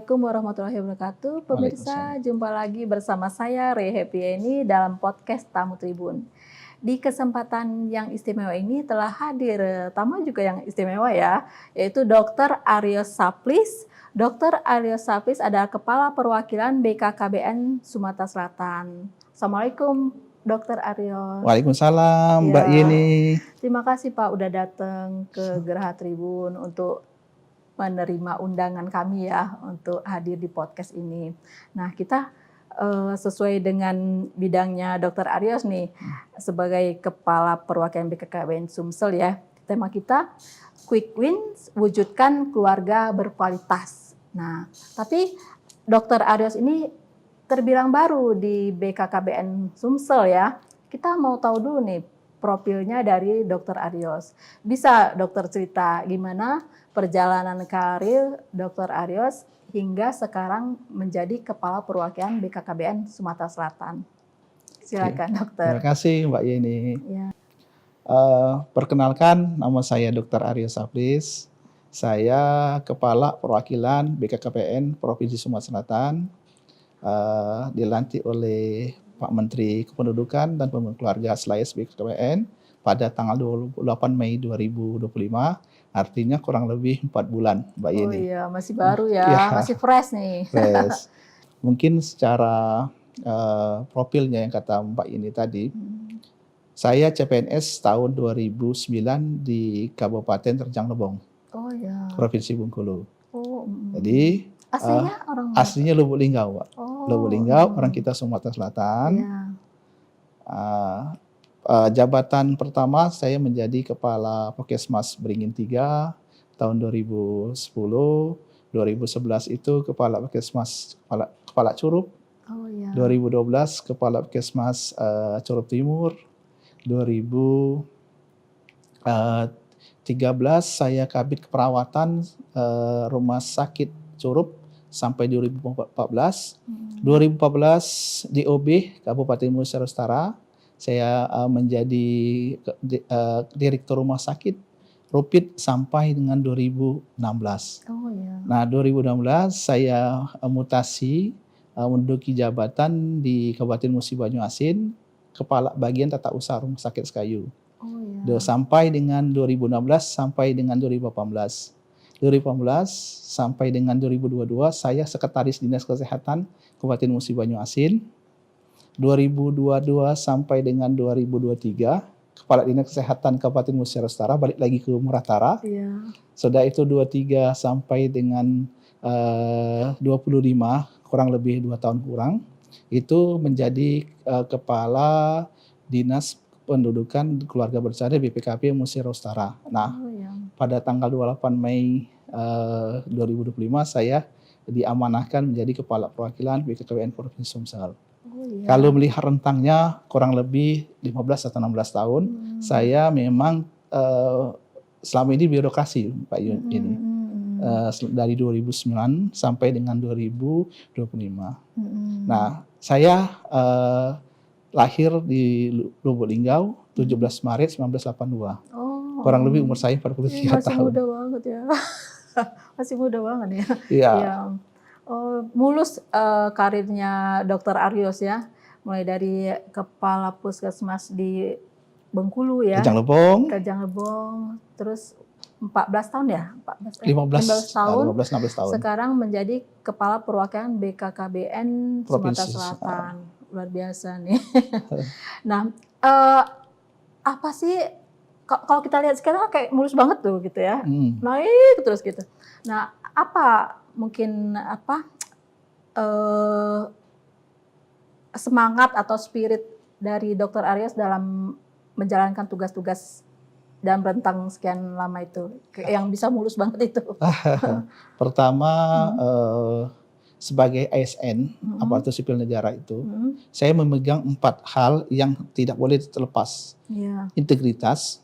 Assalamualaikum warahmatullahi wabarakatuh. Pemirsa, jumpa lagi bersama saya Re Happy dalam podcast Tamu Tribun. Di kesempatan yang istimewa ini telah hadir tamu juga yang istimewa ya, yaitu Dr. Aryos Saplis. Dr. Aryos Saplis adalah Kepala Perwakilan BKKBN Sumatera Selatan. Assalamualaikum Dr. Aryos. Waalaikumsalam Mbak Yeni. Terima kasih Pak udah datang ke Geraha Tribun untuk menerima undangan kami ya untuk hadir di podcast ini. Nah, kita sesuai dengan bidangnya Dr. Aryos nih sebagai Kepala Perwakilan BKKBN Sumsel ya. Tema kita Quick Wins, wujudkan keluarga berkualitas. Nah, tapi Dr. Aryos ini terbilang baru di BKKBN Sumsel ya. Kita mau tahu dulu nih profilnya dari Dr. Aryos. Bisa dokter cerita gimana perjalanan karir Dr. Aryos hingga sekarang menjadi Kepala Perwakilan BKKBN Sumatera Selatan. Silakan dokter. Terima kasih Mbak Yeni. Ya. Perkenalkan, nama saya Dr. Aryos Saplis. Saya Kepala Perwakilan BKKBN Provinsi Sumatera Selatan. Dilantik oleh Pak Menteri Kependudukan dan Pembangunan Keluarga / BKKBN pada tanggal 28 Mei 2025. Artinya kurang lebih 4 bulan, Mbak Yeni. Oh iya, masih baru ya, masih fresh nih. Fresh. Mungkin secara profilnya yang kata Mbak Yeni tadi, saya CPNS tahun 2009 di Kabupaten Rejang Lebong, Provinsi Bengkulu. Jadi aslinya Lubuk Linggau, Pak. Lubuk Linggau, orang kita Sumatera Selatan. Jabatan pertama saya menjadi Kepala Puskesmas Beringin 3 tahun 2010. 2011 itu Kepala Puskesmas Kepala Curup. 2012 Kepala Puskesmas Curup Timur. 2013 saya Kabid Keperawatan Rumah Sakit Curup sampai 2014. 2014 DOB Kabupaten Musi Utara. Saya menjadi Direktur Rumah Sakit Rupit sampai dengan 2016. Nah, 2016 saya mutasi menduduki jabatan di Kabupaten Musi Banyuasin, Kepala Bagian Tata Usaha Rumah Sakit Sekayu. Sampai dengan 2016 sampai dengan 2018. 2018 sampai dengan 2022 saya Sekretaris Dinas Kesehatan Kabupaten Musi Banyuasin. 2022 sampai dengan 2023 Kepala Dinas Kesehatan Kabupaten Musi Utara, balik lagi ke Muratara. Sudah itu 23 sampai dengan 25, kurang lebih 2 tahun kurang, itu menjadi Kepala Dinas Pendudukan Keluarga Berencana BPKP Musi Utara. Nah, pada tanggal 28 Mei 2025 saya diamanahkan menjadi Kepala Perwakilan BKKBN Provinsi Sumsel. Kalau melihat rentangnya kurang lebih 15 atau 16 tahun, saya memang selama ini birokrasi Pak ini. Dari 2009 sampai dengan 2025. Nah, saya lahir di Lubuk Linggau 17 Maret 1982. Kurang lebih umur saya 43 tahun. Masih muda banget ya. Masih muda banget ya. Iya. Mulus karirnya Dr. Aryos ya, mulai dari Kepala Puskesmas di Bengkulu ya, Rejang Lebong, terus 14 tahun ya, 15 tahun, 16 tahun. Sekarang menjadi Kepala Perwakilan BKKBN Sumatera Selatan. Luar biasa nih. Nah, apa sih kalau kita lihat sekarang kayak mulus banget tuh gitu ya, naik terus gitu. Nah, apa mungkin semangat atau spirit dari Dr. Aryos dalam menjalankan tugas-tugas dalam rentang sekian lama itu yang bisa mulus banget itu? Pertama, sebagai ASN, aparatur sipil negara itu, saya memegang 4 hal yang tidak boleh terlepas. Integritas,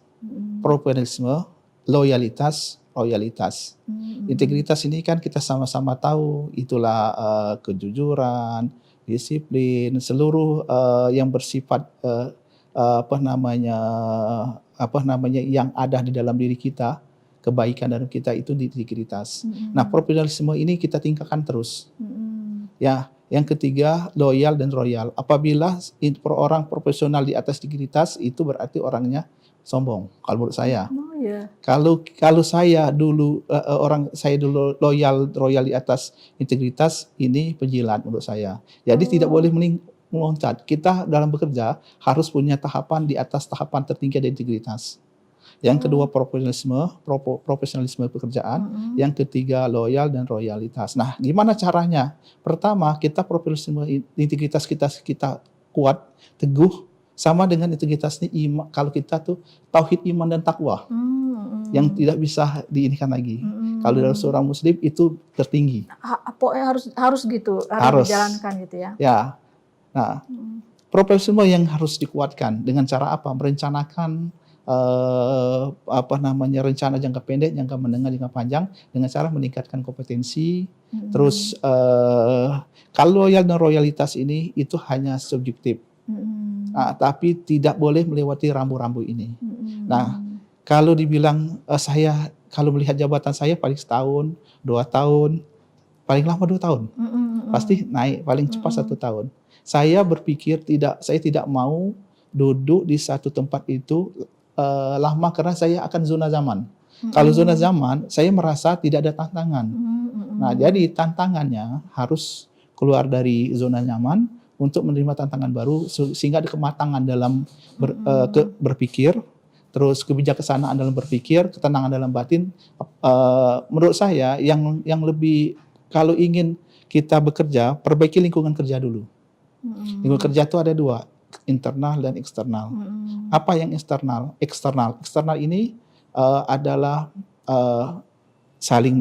profesionalisme, loyalitas. Integritas ini kan kita sama-sama tahu, itulah kejujuran, disiplin, seluruh yang bersifat yang ada di dalam diri kita kebaikan dalam kita itu integritas. Nah, profesionalisme ini kita tingkatkan terus. Ya, yang ketiga loyal dan royal. Apabila orang profesional di atas integritas itu berarti orangnya sombong. Kalau menurut saya. Kalau saya dulu saya dulu royal di atas integritas, ini penjilat menurut saya. Jadi tidak boleh meloncat. Kita dalam bekerja harus punya tahapan di atas tahapan tertinggi dari integritas. Yang kedua profesionalisme pekerjaan, yang ketiga loyal dan royalitas. Nah, gimana caranya? Pertama, kita profesionalisme integritas kita kuat, teguh, sama dengan integritasnya kalau kita tuh tauhid, iman dan takwa. Yang tidak bisa diinikan lagi. Kalau dalam seorang muslim itu tertinggi. Harus gitu, harus dijalankan gitu ya. Ya. Nah, profesionalisme yang harus dikuatkan dengan cara apa? Merencanakan rencana jangka pendek, jangka menengah, jangka panjang dengan cara meningkatkan kompetensi. Terus kalau loyal dan royalitas ini itu hanya subjektif. Tapi tidak boleh melewati rambu-rambu ini. Nah, kalau dibilang kalau melihat jabatan saya paling setahun, 2 tahun, paling lama 2 tahun, pasti naik paling cepat 1 tahun. Saya berpikir saya tidak mau duduk di satu tempat itu lama karena saya akan zona zaman. Kalau zona zaman, saya merasa tidak ada tantangan. Nah, jadi tantangannya harus keluar dari zona nyaman untuk menerima tantangan baru sehingga ada kematangan dalam berpikir, terus kebijaksanaan dalam berpikir, ketenangan dalam batin. Menurut saya yang lebih, kalau ingin kita bekerja, perbaiki lingkungan kerja dulu. Lingkungan kerja itu ada 2, internal dan eksternal. Apa yang eksternal? Eksternal ini adalah saling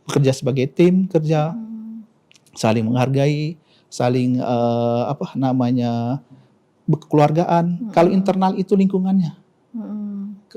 bekerja sebagai tim kerja, saling menghargai, saling kekeluargaan. Kalau internal itu lingkungannya,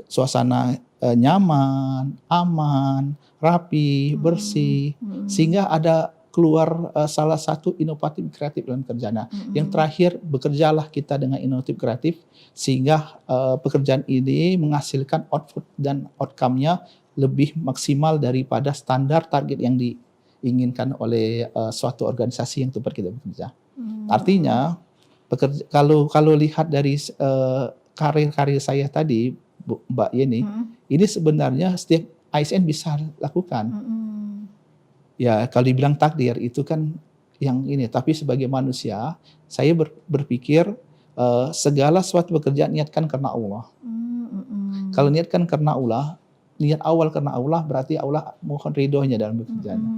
suasana nyaman, aman, rapi, bersih, sehingga ada keluar salah satu inovatif kreatif dalam kerjanya. Yang terakhir, bekerjalah kita dengan inovatif kreatif sehingga pekerjaan ini menghasilkan output dan outcome-nya lebih maksimal daripada standar target yang diinginkan oleh suatu organisasi yang tempat kita bekerja. Artinya, kalau lihat dari karir saya tadi, Mbak Yeni, ini sebenarnya setiap ASN bisa lakukan. Ya, kalau dibilang takdir itu kan yang ini, tapi sebagai manusia saya berpikir segala suatu pekerjaan niatkan karena Allah. Kalau niatkan karena Allah, niat awal karena Allah, berarti Allah mohon ridhonya dalam bekerjanya.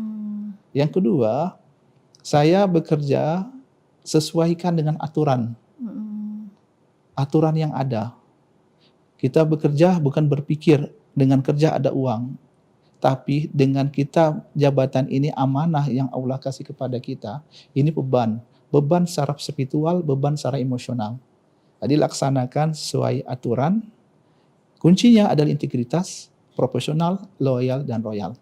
Yang kedua, saya bekerja sesuaikan dengan aturan. Aturan yang ada. Kita bekerja bukan berpikir dengan kerja ada uang. Tapi dengan kita jabatan ini amanah yang Allah kasih kepada kita, ini beban secara spiritual, beban secara emosional. Jadi laksanakan sesuai aturan. Kuncinya adalah integritas, profesional, loyal, dan royal.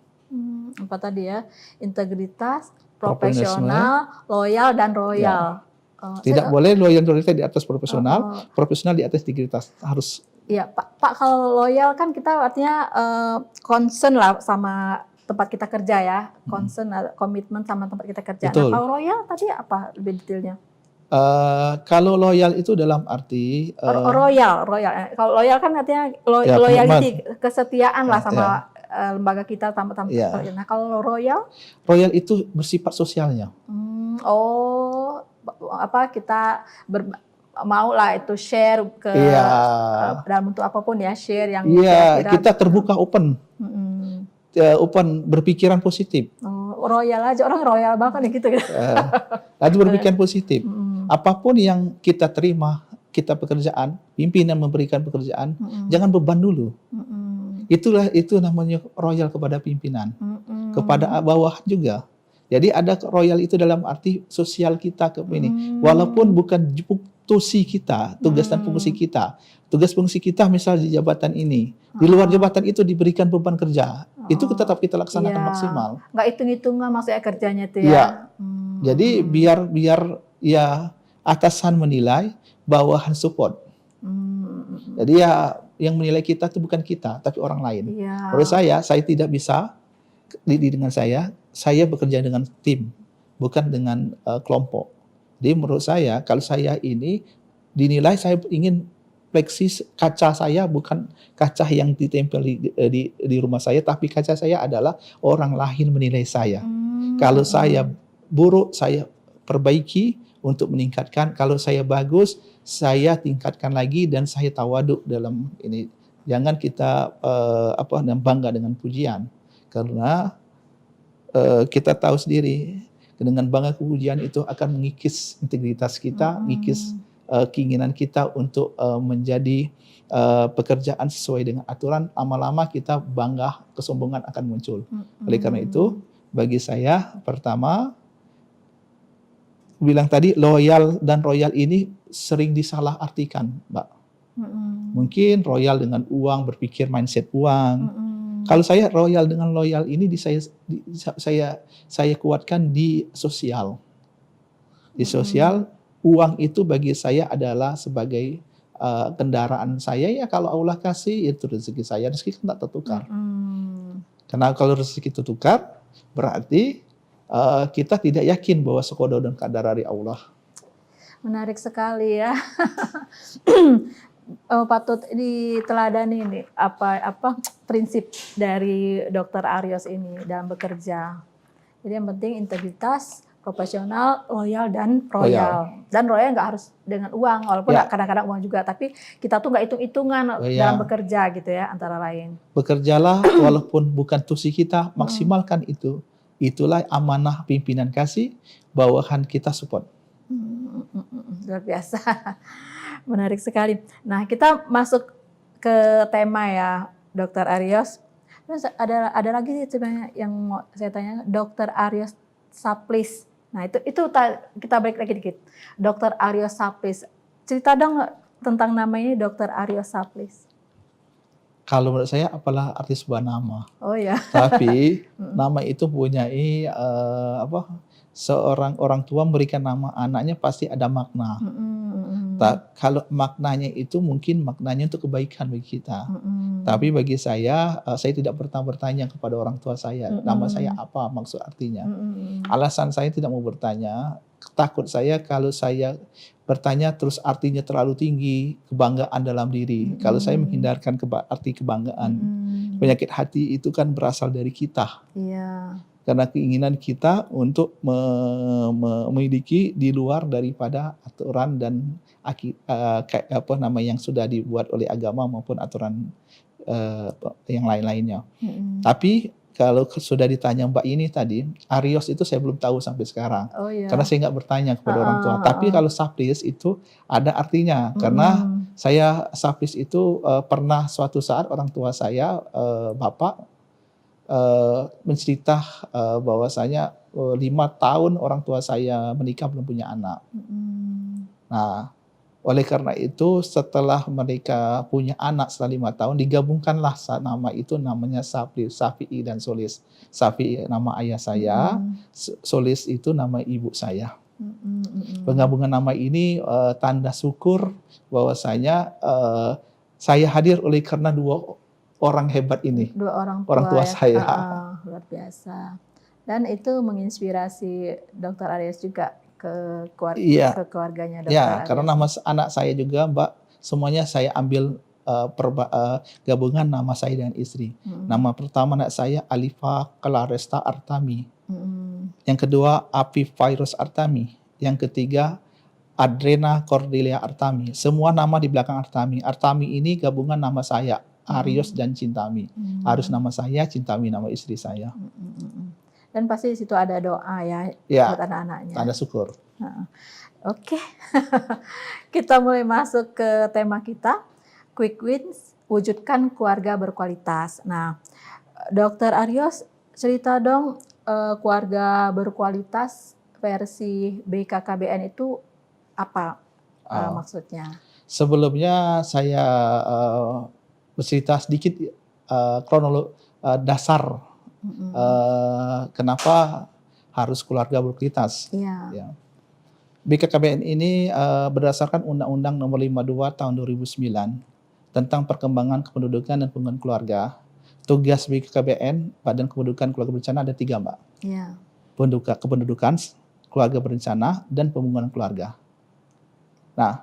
Apa tadi ya? Integritas, profesional, loyal, dan royal. Ya. Tidak boleh loyal dan royal di atas profesional, profesional di atas integritas. Harus. Iya, Pak, kalau loyal kan kita artinya concern lah sama tempat kita kerja ya, concern, komitmen sama tempat kita kerja. Betul. Nah, kalau royal tadi apa lebih detailnya? Kalau loyal itu dalam arti royal. Kalau loyal kan artinya loyalty, kesetiaan lah sama lembaga kita, sama tempat. Nah, kalau royal itu bersifat sosialnya. Kita mau lah itu share ke dalam bentuk apapun ya, share yang kita terbuka, open berpikiran positif. Royal aja, orang royal banget ya gitu ya. Lalu berpikiran positif. Apapun yang kita terima, kita pekerjaan, pimpinan memberikan pekerjaan, jangan beban dulu. Itu namanya royal kepada pimpinan, kepada bawahan juga. Jadi ada royal itu dalam arti sosial kita ke ini, walaupun bukan tugas kita, tugas dan fungsi kita. Tugas fungsi kita misal di jabatan ini, di luar jabatan itu diberikan beban kerja, itu tetap kita laksanakan maksimal. Nggak hitung-hitungan maksudnya kerjanya itu ya. Jadi biar ya atasan menilai, bawahan support. Jadi ya yang menilai kita itu bukan kita, tapi orang lain. Iya. Menurut saya tidak bisa dengan saya bekerja dengan tim, bukan dengan kelompok. Jadi menurut saya, kalau saya ini dinilai, saya ingin fleksi kaca saya bukan kaca yang ditempel di rumah saya, tapi kaca saya adalah orang lain menilai saya. Kalau saya buruk, saya perbaiki untuk meningkatkan. Kalau saya bagus, saya tingkatkan lagi dan saya tawaduk dalam ini. Jangan kita bangga dengan pujian, karena kita tahu sendiri dengan bangga pujian itu akan mengikis integritas kita, mengikis keinginan kita untuk menjadi pekerjaan sesuai dengan aturan. Lama-lama kita bangga, kesombongan akan muncul. Oleh karena itu, bagi saya pertama, bilang tadi loyal dan royal ini sering disalahartikan, Mbak. Mungkin royal dengan uang, berpikir mindset uang. Kalau saya royal dengan loyal ini saya kuatkan di sosial. Di sosial, uang itu bagi saya adalah sebagai kendaraan saya. Ya kalau Allah kasih, itu rezeki saya. Rezeki kan tak tertukar. Karena kalau rezeki tertukar, berarti kita tidak yakin bahwa sekodo dan kadar dari Allah. Menarik sekali ya. Patut diteladani nih apa prinsip dari Dr. Aryos ini dalam bekerja. Jadi yang penting integritas, profesional, loyal dan royal. Dan royal nggak harus dengan uang, walaupun kadang-kadang uang juga, tapi kita tuh nggak hitung-hitungan dalam bekerja gitu ya, antara lain. Bekerjalah walaupun bukan tusi kita, maksimalkan itu. Itulah amanah pimpinan kasih, bawahan kita support. Luar biasa. Menarik sekali. Nah, kita masuk ke tema ya, Dr. Aryos. Terus ada lagi sebenarnya yang mau saya tanya, Dr. Aryos Saplis. Nah, itu kita balik lagi dikit. Dr. Aryos Saplis. Cerita dong tentang namanya Dr. Aryos Saplis. Kalau menurut saya apalah arti sebuah nama. Oh ya. Tapi nama itu punyai seorang orang tua memberikan nama anaknya pasti ada makna. Kalau maknanya itu mungkin maknanya untuk kebaikan bagi kita. Tapi bagi saya tidak pernah bertanya kepada orang tua saya, nama saya apa, maksud artinya. Alasan saya tidak mau bertanya, takut saya kalau saya bertanya terus artinya terlalu tinggi, kebanggaan dalam diri. Kalau saya menghindarkan arti kebanggaan. Penyakit hati itu kan berasal dari kita. Iya. Karena keinginan kita untuk memiliki di luar daripada aturan dan yang sudah dibuat oleh agama maupun aturan yang lain-lainnya. Tapi kalau sudah ditanya Mbak ini tadi, Aryos itu saya belum tahu sampai sekarang. Oh, iya. Karena saya nggak bertanya kepada orang tua. Tapi kalau Saplis itu ada artinya. Karena saya Saplis itu pernah suatu saat orang tua saya, bapak, mencerita bahwasanya 5 tahun orang tua saya menikah belum punya anak. Nah, oleh karena itu setelah mereka punya anak setelah 5 tahun, digabungkanlah nama itu namanya Saplis, Safi'i dan Solis. Safi'i nama ayah saya, Solis itu nama ibu saya. Penggabungan nama ini tanda syukur bahwasanya saya hadir oleh karena 2 orang hebat ini. 2 orang tua saya. Luar biasa. Dan itu menginspirasi Dr. Aryos juga ke keluarganya Dr. Iya, Aryos. karena nama anak saya juga Mbak, semuanya saya ambil gabungan nama saya dengan istri. Nama pertama anak saya Alifa Claresta Artami. Yang kedua Apivirus Artami. Yang ketiga Adrena Cordelia Artami. Semua nama di belakang Artami. Artami ini gabungan nama saya, Aryos dan Cintami. Aryos nama saya, Cintami nama istri saya. Dan pasti di situ ada doa ya buat anak-anaknya. Tanda syukur. Oke. Kita mulai masuk ke tema kita, Quick Wins, wujudkan keluarga berkualitas. Nah, Dr. Aryos, cerita dong keluarga berkualitas versi BKKBN itu apa maksudnya? Sebelumnya saya bercerita sedikit kronologi dasar kenapa harus keluarga berkualitas. Ya. BKKBN ini berdasarkan Undang-Undang Nomor 52 Tahun 2009 tentang perkembangan kependudukan dan pembangunan keluarga. Tugas BKKBN, Badan Kependudukan Keluarga Berencana ada 3, Mbak. Ya. Kependudukan, keluarga berencana, dan pembangunan keluarga. Nah,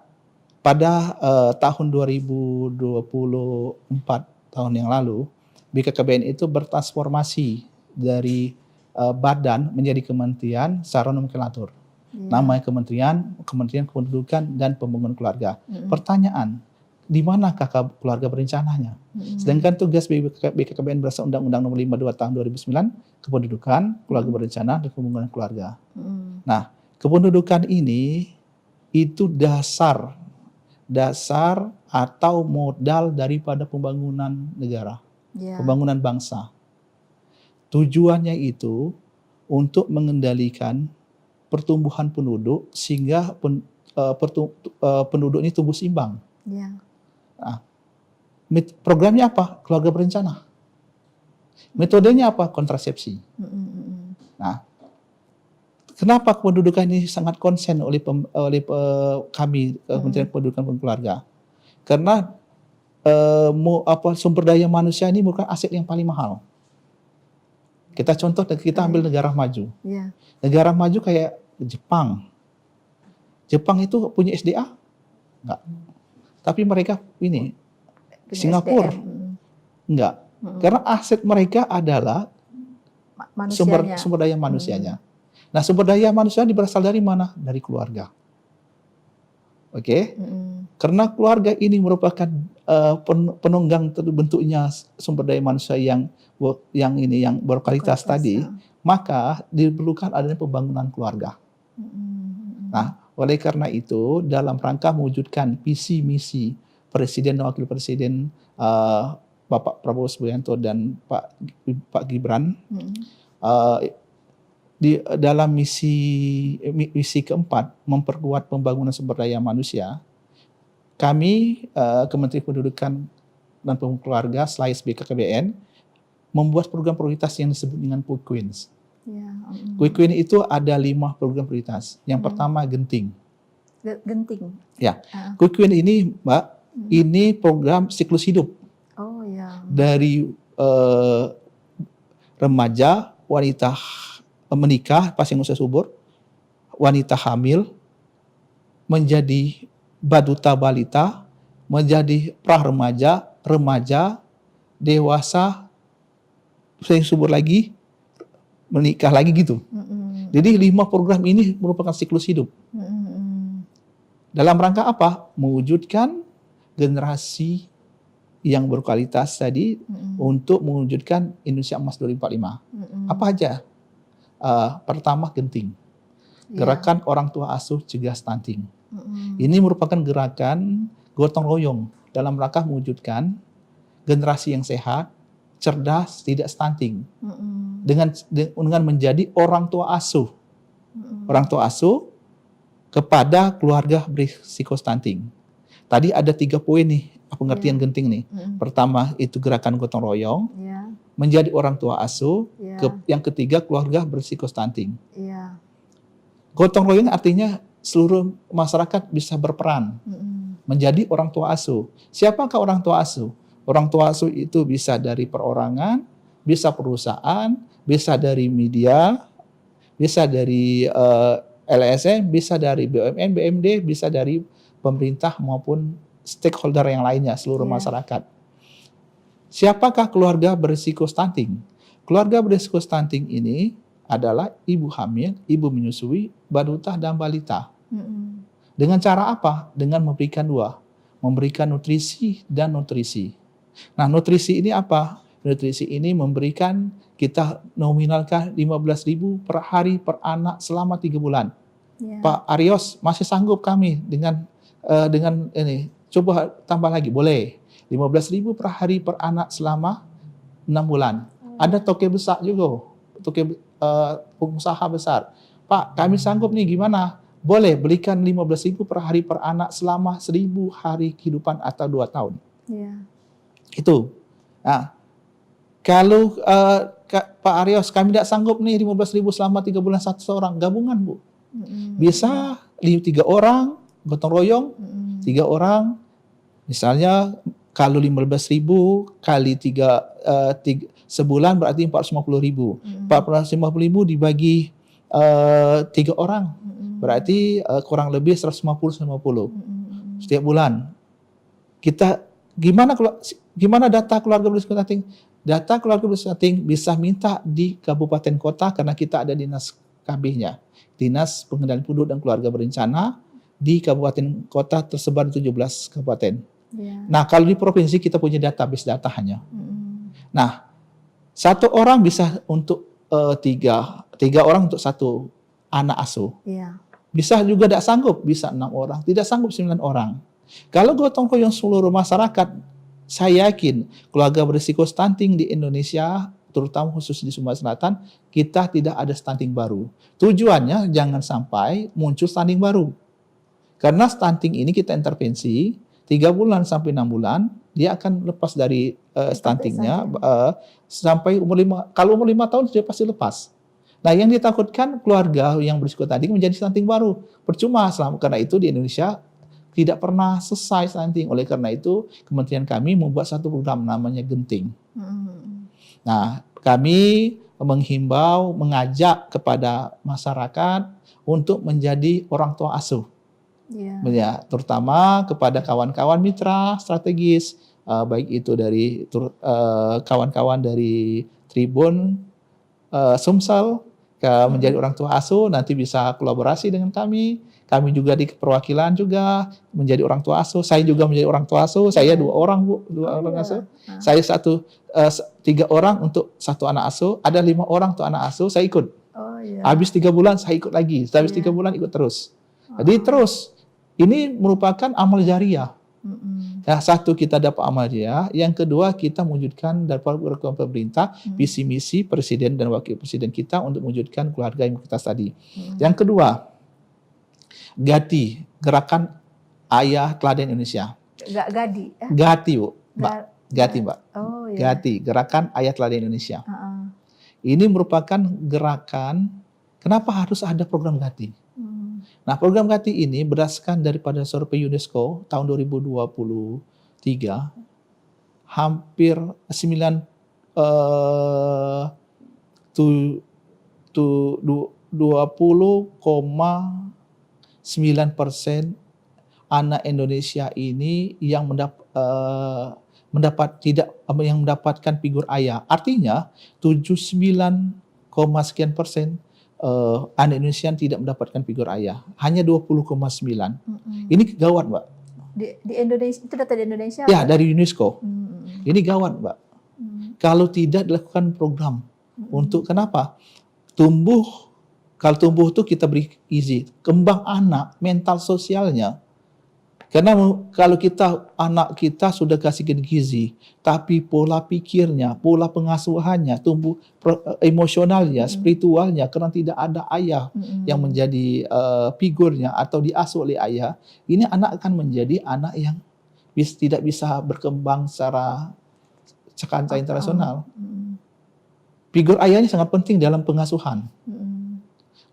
pada tahun 2024, tahun yang lalu, BKKBN itu bertransformasi dari badan menjadi kementerian secara nomenklatur. Namanya Kementerian Kependudukan dan Pembangunan Keluarga. Pertanyaan, di manakah keluarga berencananya? Sedangkan tugas BKKBN berdasarkan Undang-Undang Nomor 52 Tahun 2009, kependudukan, keluarga berencana, dan pembangunan keluarga. Nah, kependudukan ini itu dasar atau modal daripada pembangunan negara, pembangunan bangsa. Tujuannya itu untuk mengendalikan pertumbuhan penduduk sehingga penduduk ini tumbuh seimbang. Nah, programnya apa? Keluarga berencana. Metodenya apa? Kontrasepsi. Nah, kenapa kependudukan ini sangat konsen oleh kami Kementerian Kependudukan dan Keluarga? Karena sumber daya manusia ini merupakan aset yang paling mahal. Kita ambil negara maju. Negara maju kayak Jepang. Jepang itu punya SDA? Enggak. Tapi mereka ini Singapura enggak. Karena aset mereka adalah sumber daya manusianya. Nah, sumber daya manusia berasal dari mana? Dari keluarga. Oke? Karena keluarga ini merupakan penunggang terbentuknya sumber daya manusia yang berkualitas tadi, maka diperlukan adanya pembangunan keluarga. Nah, oleh karena itu, dalam rangka mewujudkan visi misi Presiden dan Wakil Presiden Bapak Prabowo Subianto dan Pak Gibran, di dalam misi keempat, memperkuat pembangunan sumber daya manusia, kami Kementerian Kependudukan dan Pembangunan Keluarga / BKKBN membuat program prioritas yang disebut dengan Quick Wins. Quick Win itu ada 5 program prioritas. Yang pertama Genting. Genting. Ya, Quick Win ini, Mbak, ini program siklus hidup. Dari remaja, wanita menikah, pasien usia subur, wanita hamil, menjadi baduta balita, menjadi pra-remaja, remaja, dewasa, pasien subur lagi, menikah lagi gitu. Jadi 5 program ini merupakan siklus hidup. Dalam rangka apa? Mewujudkan generasi yang berkualitas tadi untuk mewujudkan Indonesia Emas 2045. Apa aja? Pertama Genting. Gerakan orang tua asuh cegah stunting. Ini merupakan gerakan gotong royong dalam rangka mewujudkan generasi yang sehat, cerdas, tidak stunting. Dengan menjadi orang tua asuh. Orang tua asuh kepada keluarga berisiko stunting. Tadi ada 3 poin nih, pengertian Genting nih. Pertama itu gerakan gotong royong, menjadi orang tua asuh, yang ketiga keluarga berisiko stunting. Gotong royong artinya seluruh masyarakat bisa berperan menjadi orang tua asuh. Siapakah orang tua asuh? Orang tua asuh itu bisa dari perorangan, bisa perusahaan, bisa dari media, bisa dari LSM, bisa dari BUMN, BMD, bisa dari pemerintah maupun stakeholder yang lainnya, seluruh masyarakat. Siapakah keluarga berisiko stunting? Keluarga berisiko stunting ini adalah ibu hamil, ibu menyusui, baduta, dan balita. Dengan cara apa? Dengan memberikan 2, memberikan nutrisi dan nutrisi. Nah, nutrisi ini apa? Nutrisi ini memberikan, kita nominalkan 15.000 per hari per anak selama 3 bulan. Pak Arios, masih sanggup kami dengan ini? Coba tambah lagi, boleh. 15.000 per hari per anak selama 6 bulan. Ada toke besar juga, toke pengusaha besar. Pak, kami sanggup nih, gimana? Boleh, belikan 15.000 per hari per anak selama 1.000 hari kehidupan atau 2 tahun. Itu. Nah, kalau Pak Arios, kami tidak sanggup nih 15.000 selama 3 bulan satu seorang, gabungan Bu. Bisa 3 orang, gotong royong, 3 orang, misalnya Kalau 15.000 kali sebulan berarti 450.000. 450.000 dibagi 3 orang. Berarti kurang lebih 150 setiap bulan. Kita gimana data keluarga berisiko stunting? Data keluarga berisiko stunting bisa minta di kabupaten kota karena kita ada dinas KB-nya. Dinas Pengendalian Penduduk dan Keluarga Berencana di kabupaten kota tersebar di 17 kabupaten. Nah, kalau di provinsi kita punya database data hanya. Nah, satu orang bisa untuk tiga orang untuk satu anak asuh. Bisa juga tidak sanggup, bisa 6 orang, tidak sanggup 9 orang. Kalau gotong royong seluruh masyarakat, saya yakin keluarga berisiko stunting di Indonesia, terutama khusus di Sumatera Selatan, kita tidak ada stunting baru. Tujuannya jangan sampai muncul stunting baru. Karena stunting ini kita intervensi 3 bulan sampai 6 bulan, dia akan lepas dari stuntingnya sampai umur 5. Kalau umur 5 tahun dia pasti lepas. Nah, yang ditakutkan keluarga yang berisiko stunting menjadi stunting baru. Percuma, karena itu di Indonesia tidak pernah selesai stunting. Oleh karena itu, kementerian kami membuat satu program namanya Genting. Nah, kami menghimbau, mengajak kepada masyarakat untuk menjadi orang tua asuh. Ya, terutama kepada kawan-kawan mitra strategis, baik itu dari kawan-kawan dari Tribun, Sumsel, menjadi orang tua asuh, nanti bisa kolaborasi dengan kami. Kami juga di perwakilan juga menjadi orang tua asuh. Saya juga menjadi orang tua asuh. Saya 2 orang, Bu, 2 orang asuh. Saya 3 orang untuk 1 anak asuh. Ada 5 orang untuk anak asuh. Saya ikut. Habis 3 bulan saya ikut lagi. Habis 3 bulan ikut terus. Jadi terus ini merupakan amal jariah. Nah, satu kita dapat amal jariah. Yang kedua kita mewujudkan dari program pemerintah, visi misi presiden dan wakil presiden kita untuk mewujudkan keluarga yang kita tadi. Yang kedua, GATI, Gerakan Ayah Teladan Indonesia. GATI, Bu. GATI, Mbak. GATI, Gerakan Ayah Teladan Indonesia. Ini merupakan gerakan, kenapa harus ada program GATI? Nah, program GATI ini berdasarkan daripada survei UNESCO tahun 2023, hampir 20,9% anak Indonesia ini yang mendapatkan figur ayah. Artinya 79, anak Indonesia tidak mendapatkan figur ayah. Hanya 20,9. Ini gawat, Mbak. Di Indonesia, itu data di Indonesia? Ya, dari UNESCO. Ini gawat, Mbak. Kalau tidak dilakukan program untuk kenapa? Kalau tumbuh itu kita beri gizi, kembang anak, mental sosialnya. Karena kalau anak kita sudah kasih gizi, tapi pola pikirnya, pola pengasuhannya, tumbuh emosionalnya, spiritualnya, karena tidak ada ayah yang menjadi figurnya atau diasuh oleh ayah, ini anak akan menjadi anak yang tidak bisa berkembang secara kancah internasional. Figur ayah ini sangat penting dalam pengasuhan.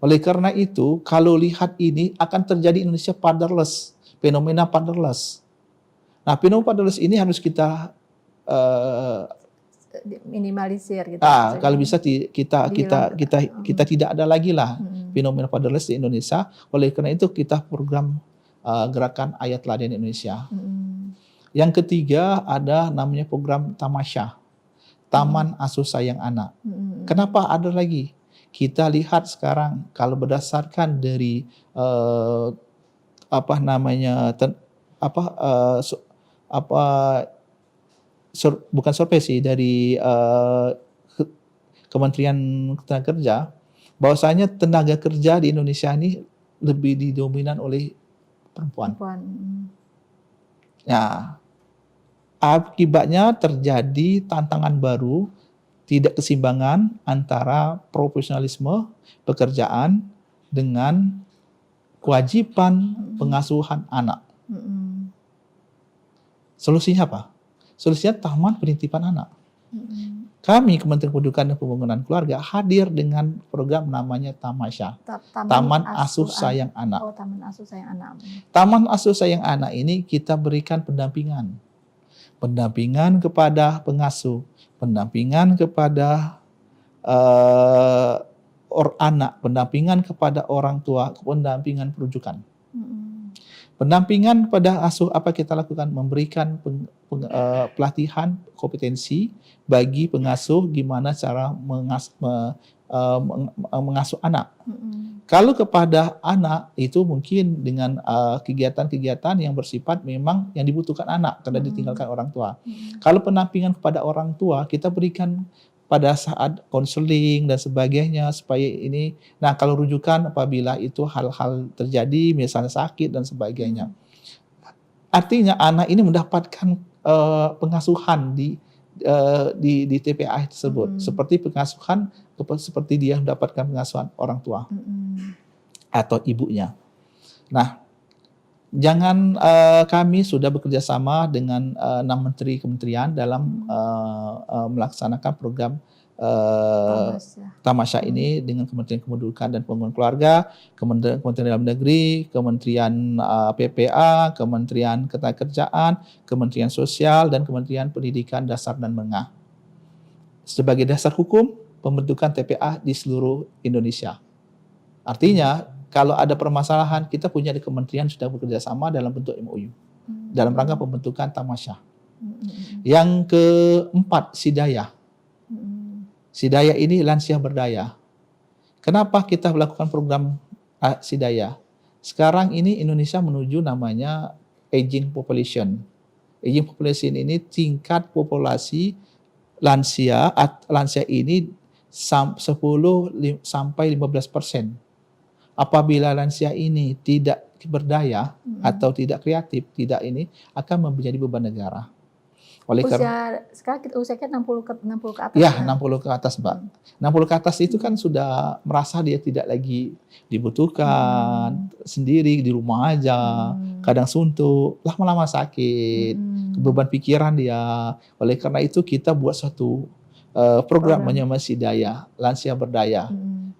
Oleh karena itu, kalau lihat ini akan terjadi Indonesia fatherless. Fenomena fatherless. Nah, fenomena fatherless ini harus kita minimalisir gitu. Kalau bisa kita tidak ada lagi lah fenomena fatherless di Indonesia. Oleh karena itu kita program Gerakan Ayah Teladan Indonesia. Yang ketiga ada namanya program Tamasya, Taman Asuh Sayang Anak. Kenapa ada lagi? Kita lihat sekarang kalau berdasarkan dari bukan survei sih, dari Kementerian Tenaga Kerja, bahwasanya tenaga kerja di Indonesia ini lebih didominan oleh perempuan. Nah, akibatnya terjadi tantangan baru, tidak keseimbangan antara profesionalisme pekerjaan dengan kewajiban pengasuhan anak. Solusinya apa? Solusinya taman penitipan anak. Kami Kementerian Pendidikan dan Pembangunan Keluarga hadir dengan program namanya Tamasya, Taman Asuh Sayang Anak. Taman Asuh Sayang Anak. Taman Asuh Sayang Anak ini kita berikan pendampingan pendampingan kepada pengasuh, pendampingan kepada anak, pendampingan kepada orang tua, pendampingan perujukan. Pendampingan pada asuh apa kita lakukan? Memberikan pelatihan kompetensi bagi pengasuh gimana cara mengasuh anak. Kalau kepada anak itu mungkin dengan kegiatan-kegiatan yang bersifat memang yang dibutuhkan anak karena ditinggalkan orang tua. Kalau pendampingan kepada orang tua kita berikan pada saat konseling dan sebagainya supaya ini. Nah, kalau rujukan apabila itu hal-hal terjadi misalnya sakit dan sebagainya. Artinya anak ini mendapatkan pengasuhan di TPA tersebut seperti pengasuhan seperti dia mendapatkan pengasuhan orang tua atau ibunya. Nah, jangan kami sudah bekerja sama dengan 6 menteri kementerian dalam melaksanakan program Tamasya ini dengan Kementerian Kependudukan dan Pembangunan Keluarga, Kementerian Dalam Negeri, Kementerian PPA, Kementerian Ketenagakerjaan, Kementerian Sosial, dan Kementerian Pendidikan Dasar dan Menengah. Sebagai dasar hukum pembentukan TPA di seluruh Indonesia. Artinya kalau ada permasalahan, kita punya di kementerian sudah bekerja sama dalam bentuk MOU. Dalam rangka pembentukan Tamasya. Yang keempat, Sidaya. Sidaya ini lansia berdaya. Kenapa kita melakukan program Sidaya? Sekarang ini Indonesia menuju namanya aging population. Aging population ini tingkat populasi lansia ini 10 sampai 15%. Apabila lansia ini tidak berdaya atau tidak kreatif, tidak ini akan menjadi beban negara. Oleh sekarang usianya 60 ke atas. Ya, 60 ke atas, Mbak. 60 ke atas itu kan sudah merasa dia tidak lagi dibutuhkan, sendiri di rumah aja, kadang suntuk, lama-lama sakit, beban pikiran dia. Oleh karena itu kita buat suatu program namanya Sidaya, lansia berdaya.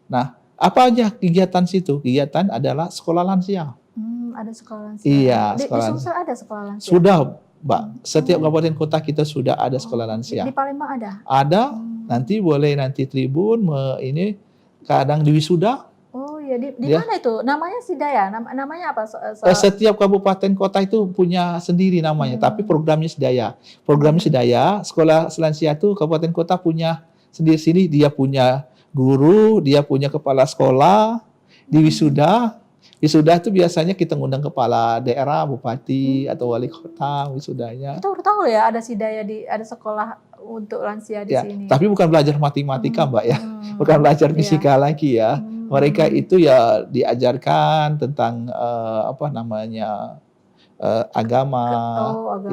Nah, apa aja kegiatan situ? Kegiatan adalah sekolah lansia. Ada sekolah lansia. Iya, di Sumsel ada sekolah lansia. Sudah, Mbak. Setiap kabupaten kota kita sudah ada sekolah lansia. Di Palembang ada? Ada. Nanti boleh Tribun ini kadang di wisuda. Oh iya, di mana itu? Namanya Sidaya. Namanya apa? Setiap kabupaten kota itu punya sendiri namanya, tapi programnya Sidaya. Programnya Sidaya, sekolah lansia itu kabupaten kota punya sendiri-sendiri, dia punya guru, dia punya kepala sekolah, di wisuda. Wisuda itu biasanya kita ngundang kepala daerah, bupati atau wali kota wisudanya. Kita udah tahu ya ada Sidaya ada sekolah untuk lansia di sini. Tapi bukan belajar matematika, Mbak ya. Bukan belajar fisika lagi ya. Mereka itu ya diajarkan tentang agama. Agama.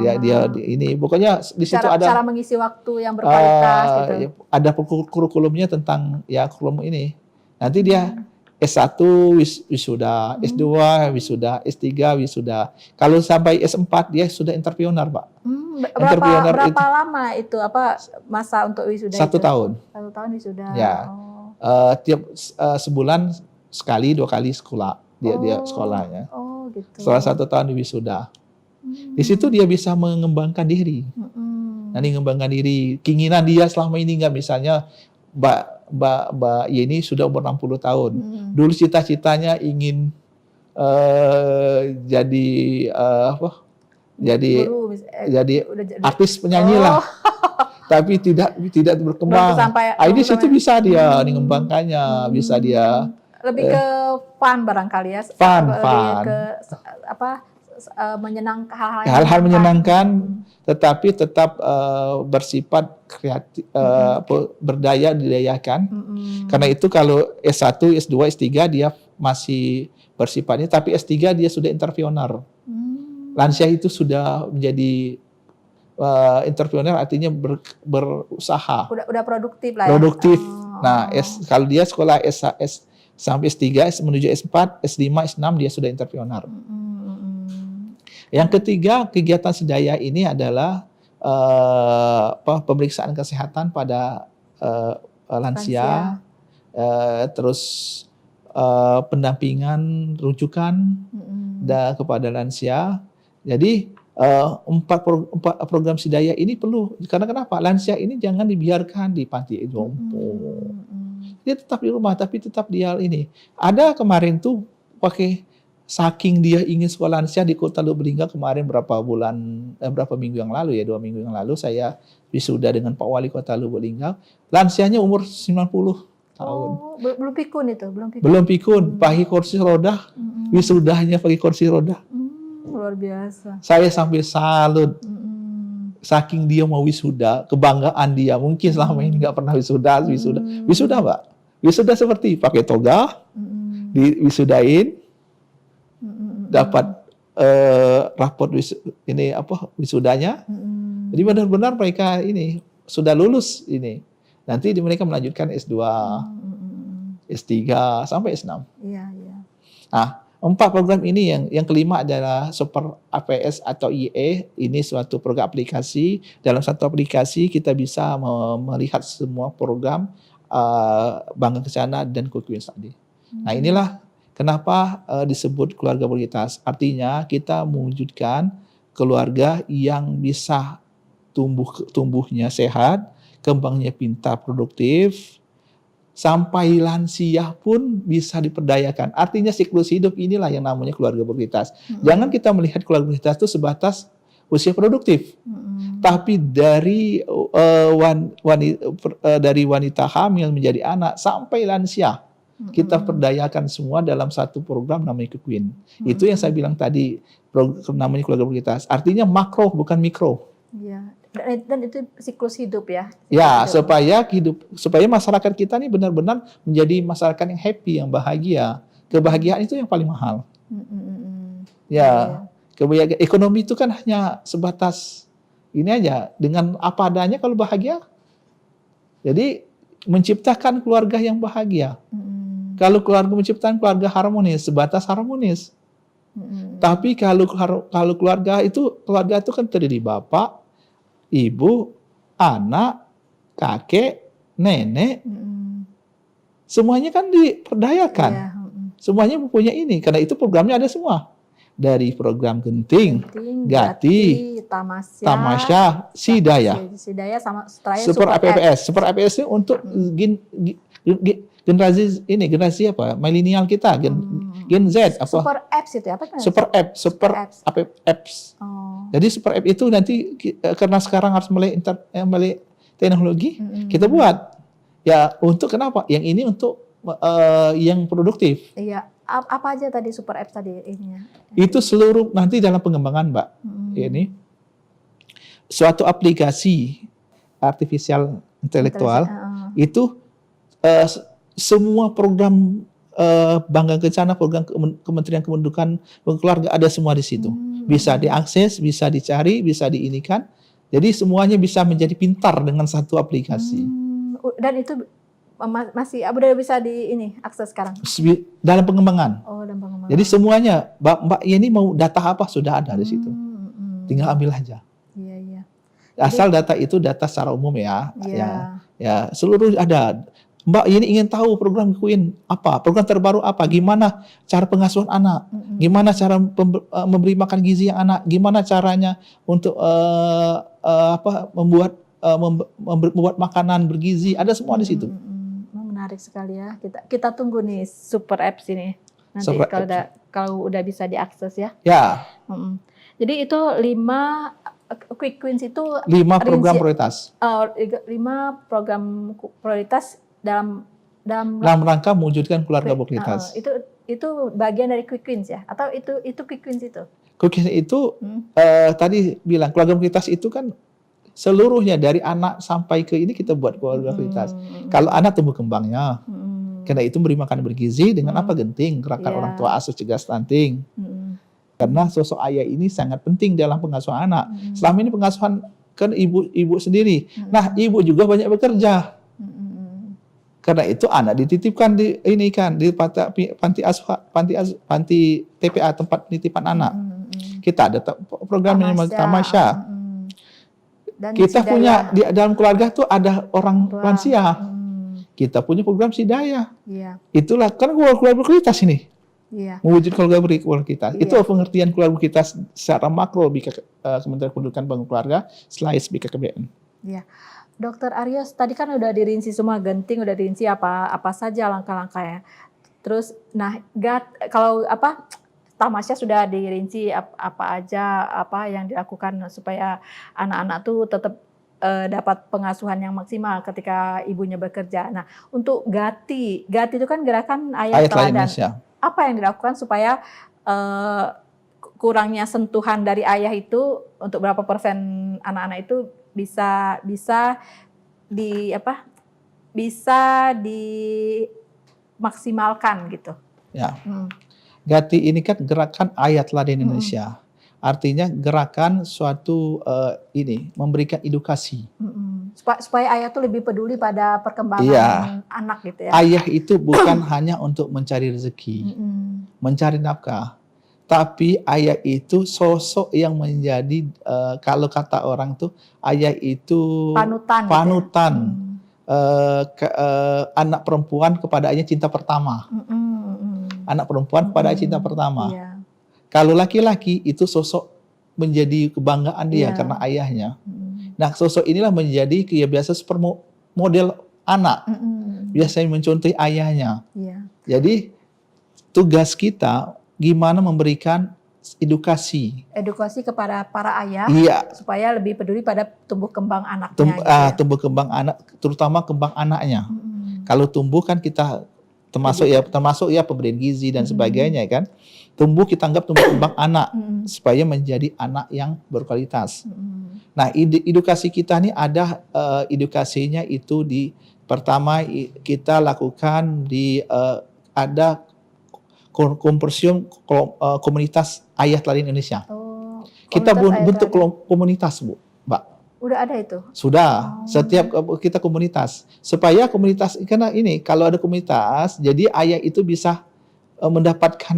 Ya dia ini pokoknya di situ ada cara mengisi waktu yang berkualitas gitu. Ada kurikulumnya tentang kurikulum ini. Nanti dia S1 wisuda, S2 wisuda, S3 wisuda. Kalau sampai S4 dia sudah entrepreneur, Pak. Berapa lama itu masa untuk wisuda? 1 tahun. 1 tahun wisuda. Ya. Tiap sebulan sekali 2 kali sekolah dia sekolahnya. Oh gitu. Setelah 1 tahun di wisuda. Di situ dia bisa mengembangkan diri. Nanti mengembangkan diri. Keinginan dia selama ini enggak, misalnya Mbak Yeni sudah umur 60 tahun. Dulu cita-citanya ingin jadi artis penyanyi lah. Tapi tidak berkembang. Di situ bisa dia mengembangkannya, bisa dia lebih ke fun barangkali ya. Fun. Ke menyenangkan hal-hal menyenangkan, tetapi tetap bersifat kreatif, didayakan. Karena itu kalau S1, S2, S3 dia masih bersifatnya, tapi S3 dia sudah entrepreneur. Lansia itu sudah menjadi entrepreneur, artinya berusaha. Udah produktif lah ya. Produktif. Nah, kalau dia sekolah S sampai S3, menuju S4, S5, S6 dia sudah entrepreneur. Yang ketiga, kegiatan Sidaya ini adalah pemeriksaan kesehatan pada lansia. Terus pendampingan rujukan kepada lansia. Jadi empat program Sidaya ini perlu. Karena kenapa? Lansia ini jangan dibiarkan di panti jompo. Dia tetap di rumah, tapi tetap dia ini. Ada kemarin tuh pakai saking dia ingin sekolah lansia di Kota Lubuk kemarin berapa minggu yang lalu ya, 2 minggu yang lalu saya wisuda dengan Pak Wali Kota Lubuk Linggau. Lansianya umur 90 tahun. Oh, belum pikun itu, belum pikun. Belum pikun, pakai kursi roda. Wisudanya pakai kursi roda. Luar biasa. Saya sampai salut. Saking dia mau wisuda, kebanggaan dia. Mungkin selama ini nggak pernah wisuda. Wisuda, Mbak. Wisuda seperti pakai toga, diwisudain, dapat raport wisudanya. Jadi benar-benar mereka ini sudah lulus ini. Nanti mereka melanjutkan S2, S3 sampai S6. Iya, iya. Nah, 4 program ini yang kelima adalah Super APS atau IE. Ini suatu program aplikasi. Dalam satu aplikasi kita bisa melihat semua program Bangga Kencana dan Quick Wins tadi. Nah, inilah kenapa disebut keluarga berkualitas. Artinya kita mewujudkan keluarga yang bisa tumbuhnya sehat, kembangnya pintar, produktif, sampai lansia pun bisa diperdayakan. Artinya siklus hidup inilah yang namanya keluarga berkualitas. Jangan kita melihat keluarga berkualitas itu sebatas usia produktif. Tapi dari wanita hamil menjadi anak sampai lansia, kita perdayakan semua dalam satu program namanya Queen. Itu yang saya bilang tadi, namanya keluarga berkualitas. Artinya makro bukan mikro. Iya. Dan itu siklus hidup ya. Ya, supaya masyarakat kita ini benar-benar menjadi masyarakat yang happy, yang bahagia. Kebahagiaan itu yang paling mahal. Ya, kebahagiaan ekonomi itu kan hanya sebatas ini aja, dengan apa adanya kalau bahagia. Jadi menciptakan keluarga yang bahagia. Kalau menciptakan keluarga harmonis, sebatas harmonis. Tapi kalau keluarga itu kan terdiri bapak, ibu, anak, kakek, nenek, semuanya kan diperdayakan. Semuanya mempunyai ini, karena itu programnya ada semua. Dari program Genting, Gati, Tamasya, Sidaya sama Super APS. Super APS itu untuk generasi apa? Milenial kita, Gen Z apa? Super apps itu apa? Super apps. Jadi super app itu nanti karena sekarang harus melek teknologi, kita buat. Ya untuk kenapa? Yang ini untuk yang produktif. Iya. Apa aja tadi super apps tadi ininya? Itu seluruh nanti dalam pengembangan, Mbak. Ini suatu aplikasi artificial intelektual itu semua program Bangga Kencana, program Kementerian Kependudukan Keluarga ada semua di situ. Bisa diakses, bisa dicari, bisa diinikan. Jadi semuanya bisa menjadi pintar dengan satu aplikasi. Dan itu masih udah bisa akses sekarang? Dalam pengembangan. Oh, dalam pengembangan. Jadi semuanya, Mbak ini mau data apa sudah ada di situ. Tinggal ambil aja. Iya, iya. Asal data itu data secara umum ya. Iya. Ya, seluruh ada. Mbak ini ingin tahu program Queen apa, program terbaru apa, gimana cara pengasuhan anak, gimana cara memberi makan gizi yang anak, gimana caranya untuk membuat makanan bergizi, ada semua di situ. Menarik sekali ya. Kita tunggu nih super apps ini. Nanti kalau udah bisa diakses ya. Ya. Jadi itu 5 Quick Wins itu 5 program prioritas. 5 program prioritas dalam rangka mewujudkan keluarga berkualitas. Itu bagian dari Quick Wins ya? Atau itu Quick Wins itu? Quick Wins itu tadi bilang keluarga berkualitas itu kan seluruhnya dari anak sampai ke ini kita buat keluarga berkualitas. Kalau anak tumbuh kembangnya, karena itu beri makan bergizi dengan apa Genting, gerakan orang tua asuh cegah stunting. Karena sosok ayah ini sangat penting dalam pengasuhan anak. Selama ini pengasuhan kan ibu sendiri. Nah, ibu juga banyak bekerja. Karena itu anak dititipkan di panti TPA, tempat penitipan anak. Kita ada program yang Tamasya. Dan kita punya di dalam keluarga tuh ada orang lansia. Kita punya program Sidaya. Itulah kan keluarga berkualitas ini. Iya. Mewujudkan keluarga berkualitas. Iya. Itu pengertian keluarga kita secara makro Kementerian Pendidikan dan Keluarga selain BKKBN. Iya. Dokter Aryos, tadi kan udah dirinci semua genting, udah dirinci apa saja langkah-langkahnya. Terus, nah, kalau tamasya sudah dirinci apa aja yang dilakukan supaya anak-anak tuh tetap dapat pengasuhan yang maksimal ketika ibunya bekerja. Nah, untuk Gati itu kan gerakan ayah teladan. Apa yang dilakukan supaya kurangnya sentuhan dari ayah itu untuk berapa persen anak-anak itu bisa dimaksimalkan gitu. Ya. Gati ini kan gerakan ayah teladan Indonesia. Artinya gerakan suatu memberikan edukasi. Supaya ayah tuh lebih peduli pada perkembangan anak gitu ya. Ayah itu bukan hanya untuk mencari rezeki, mencari nafkah. Tapi ayah itu sosok yang menjadi, kalau kata orang tuh, ayah itu panutan. Gitu ya? Anak perempuan kepada ayah cinta pertama. Anak perempuan kepada ayah cinta pertama. Yeah. Kalau laki-laki itu sosok menjadi kebanggaan dia karena ayahnya. Nah, sosok inilah menjadi biasa model anak. Biasanya mencontohi ayahnya. Yeah. Jadi tugas kita gimana memberikan edukasi kepada para ayah supaya lebih peduli pada tumbuh kembang anaknya. Tumbuh kembang anak, terutama kembang anaknya. Kalau tumbuh kan kita termasuk pemberian gizi dan sebagainya kan. Tumbuh kita anggap tumbuh kembang anak supaya menjadi anak yang berkualitas. Nah, edukasi kita ini ada edukasinya itu pertama kita lakukan ada konsorsium komunitas ayah teladan Indonesia. Kita bentuk komunitas, Bu, Mbak. Udah ada itu? Sudah. Setiap kita komunitas. Supaya komunitas, karena ini kalau ada komunitas, jadi ayah itu bisa mendapatkan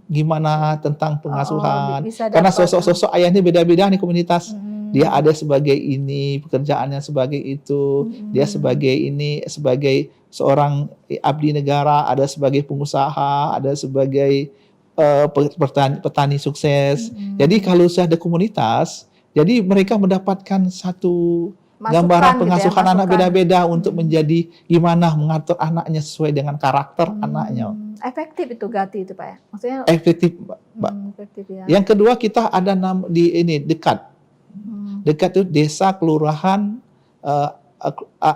gimana tentang pengasuhan. Karena sosok-sosok ayah ini beda-beda nih komunitas. Dia ada sebagai ini, pekerjaannya sebagai itu. Dia sebagai seorang abdi negara, ada sebagai pengusaha, ada sebagai petani sukses. Jadi kalau sudah ada komunitas, jadi mereka mendapatkan satu gambaran pengasuhan anak beda-beda untuk menjadi gimana mengatur anaknya sesuai dengan karakter anaknya. Efektif itu Gati itu Pak ya? Maksudnya efektif, Mbak. Efektif, ya. Yang kedua kita ada dekat. Dekat itu desa kelurahan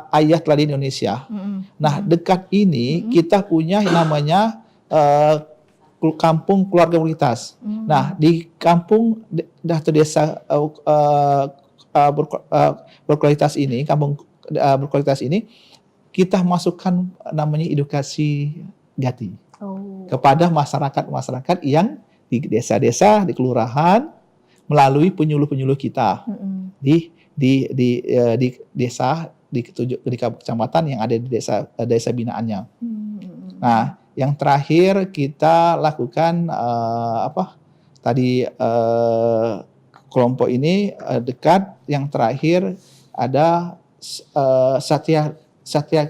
ayah teladan Indonesia. Nah, dekat ini kita punya yang namanya kampung keluarga berkualitas. Nah, di kampung atau desa berkualitas ini, kampung berkualitas ini, kita masukkan namanya edukasi Gati kepada masyarakat yang di desa-desa, di kelurahan, melalui penyuluh-penyuluh kita di desa, di kecamatan yang ada di desa binaannya. Nah, yang terakhir kita lakukan kelompok ini dekat. Yang terakhir ada Satya saya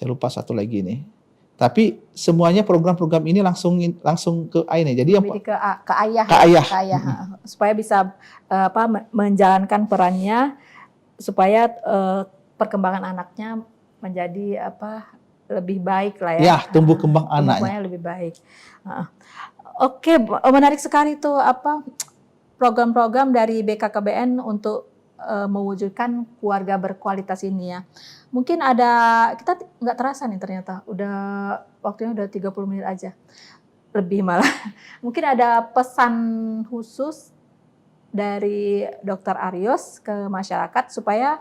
lupa satu lagi nih. Tapi semuanya program-program ini langsung ke ayah. Jadi ke ayah. Supaya bisa menjalankan perannya supaya perkembangan anaknya menjadi lebih baik lah ya. Ya, tumbuh kembang anaknya lebih baik. Oke, menarik sekali tuh program-program dari BKKBN untuk mewujudkan keluarga berkualitas ini ya. Mungkin kita nggak terasa nih ternyata waktunya udah 30 menit aja. Lebih malah. Mungkin ada pesan khusus dari Dr. Aryos ke masyarakat supaya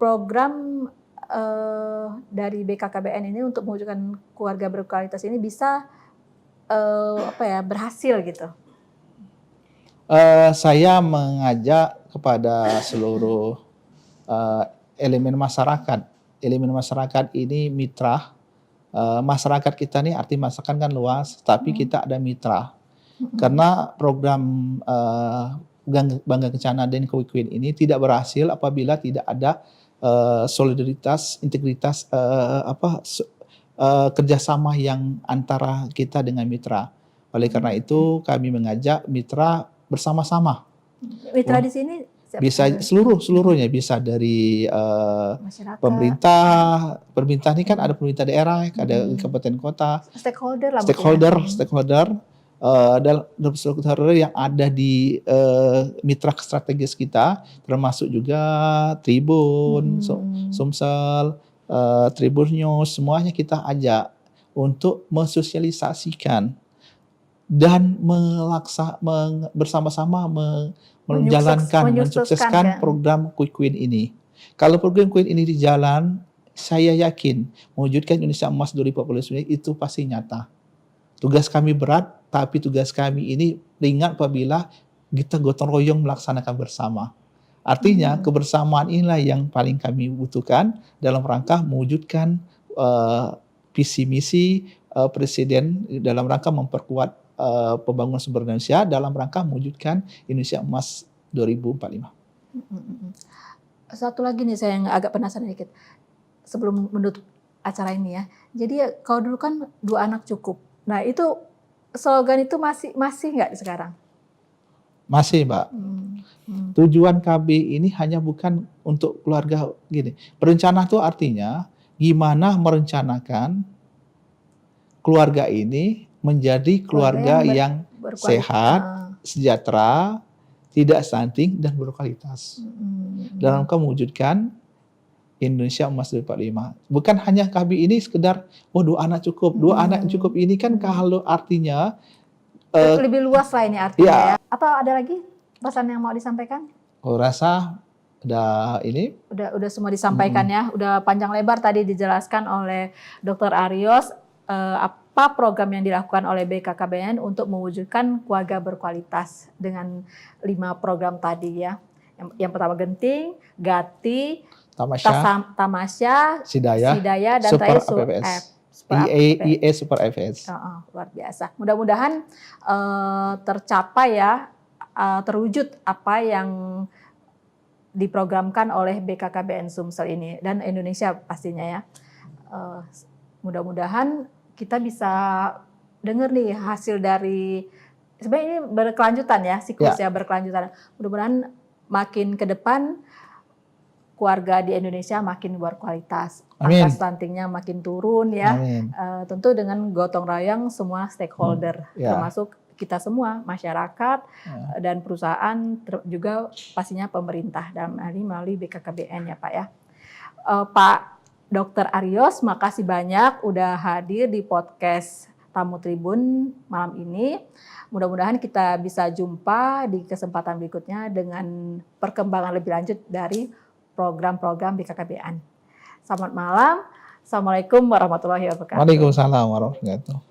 program dari BKKBN ini untuk mewujudkan keluarga berkualitas ini bisa berhasil gitu. Saya mengajak kepada seluruh elemen masyarakat. Elemen masyarakat ini mitra. Masyarakat kita nih arti masyarakat kan luas, tapi kita ada mitra. Karena program Bangga Kencana dan Quick Win ini tidak berhasil apabila tidak ada solidaritas, integritas, kerjasama yang antara kita dengan mitra. Oleh karena itu kami mengajak mitra bersama-sama. Mitra di sini siapa? Bisa seluruhnya, bisa dari Masyarakat. pemerintah ini kan ada pemerintah daerah, ada kabupaten kota, stakeholder lah. Stakeholder dalam stakeholder yang ada di mitra strategis kita, termasuk juga Tribun, Sumsel, Tribun News, semuanya kita ajak untuk mensosialisasikan dan bersama-sama mensukseskan program Quick Win ini. Kalau program Quick Win ini dijalan, saya yakin mewujudkan Indonesia Emas 2049 itu pasti nyata. Tugas kami berat, tapi tugas kami ini ringan apabila kita gotong royong melaksanakan bersama. Artinya kebersamaan inilah yang paling kami butuhkan dalam rangka mewujudkan visi misi Presiden dalam rangka memperkuat pembangunan sumber daya manusia dalam rangka mewujudkan Indonesia Emas 2045. Satu lagi nih saya yang agak penasaran dikit sebelum menutup acara ini ya. Jadi kalau dulu kan 2 anak cukup. Nah itu slogan itu masih nggak sekarang? Masih, Mbak. Tujuan KB ini hanya bukan untuk keluarga gini. Berencana itu artinya gimana merencanakan keluarga ini menjadi keluarga yang sehat, sejahtera, tidak stunting, dan berkualitas. Dalam mewujudkan Indonesia Emas 2045. Bukan hanya KB ini sekedar, 2 anak cukup. 2 anak cukup ini kan kalau artinya lebih luas lah ini artinya ya. Atau ada lagi pesan yang mau disampaikan? Aku rasa udah ini. Udah semua disampaikan ya. Udah panjang lebar tadi dijelaskan oleh Dr. Aryos apa program yang dilakukan oleh BKKBN untuk mewujudkan keluarga berkualitas dengan 5 program tadi ya. Yang pertama Genting, Gati, Tamasya, Sidaya, dan terakhir IE Super FS. Luar biasa. Mudah-mudahan tercapai ya, terwujud apa yang diprogramkan oleh BKKBN Sumsel ini dan Indonesia pastinya ya. Mudah-mudahan kita bisa dengar nih hasil dari, sebenarnya ini berkelanjutan ya, siklusnya berkelanjutan. Mudah-mudahan makin ke depan keluarga di Indonesia makin berkualitas, angka stuntingnya makin turun ya. Tentu dengan gotong royong semua stakeholder, termasuk kita semua, masyarakat dan perusahaan, juga pastinya pemerintah dalam hal ini melalui BKKBN ya Pak ya. Pak Dr. Aryos, makasih banyak udah hadir di podcast Tamu Tribun malam ini. Mudah-mudahan kita bisa jumpa di kesempatan berikutnya dengan perkembangan lebih lanjut dari program-program BKKBN. Selamat malam. Assalamualaikum warahmatullahi wabarakatuh. Waalaikumsalam warahmatullahi wabarakatuh.